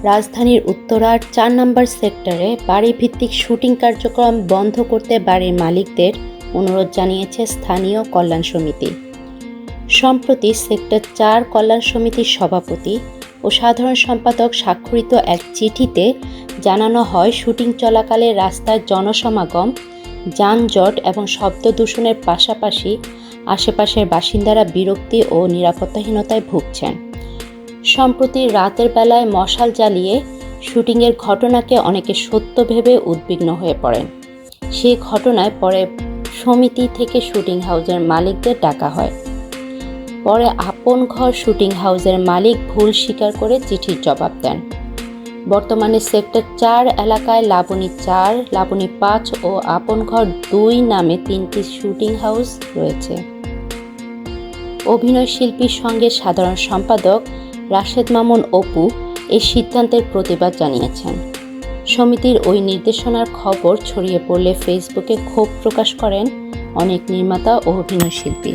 রাজধানীর উত্তরার ৪ নম্বর সেক্টরে বাড়িভিত্তিক শুটিং কার্যক্রম বন্ধ করতে বাড়ির মালিকদের অনুরোধ জানিয়েছে স্থানীয় কল্যাণ সমিতি। সম্প্রতি সেক্টর ৪ কল্যাণ সমিতির সভাপতি ও সাধারণ সম্পাদক স্বাক্ষরিত এক চিঠিতে জানানো হয়, শুটিং চলাকালে রাস্তায় জনসমাগম, যানজট এবং শব্দ দূষণের পাশাপাশি আশেপাশের বাসিন্দারা বিরক্তি ও নিরাপত্তাহীনতায় ভুগছেন। সম্প্রতি রাতের বেলায় মশাল জ্বালিয়ে শুটিংয়ের ঘটনাকে অনেকে সত্য ভেবে উদ্বিগ্ন হয়ে পড়েন। সেই ঘটনায় পরে সমিতি থেকে শুটিং হাউসের মালিকদের ডাকা হয়। পরে আপন ঘর শুটিং হাউসের মালিক ভুল স্বীকার করে চিঠির জবাব দেন। বর্তমানে সেক্টর ৪ এলাকায় লাবণী ৪, লাবণী ৫ ও আপন ঘর ২ নামে ৩টি শুটিং হাউস রয়েছে। অভিনয় শিল্পীর সঙ্গে সাধারণ সম্পাদক রাশেদ মামুন অপু এই সিদ্ধান্তের প্রতিবাদ জানিয়েছেন। সমিতির ওই নির্দেশনার খবর ছড়িয়ে পড়লে ফেসবুকে ক্ষোভ প্রকাশ করেন অনেক নির্মাতা ও অভিনয় শিল্পী।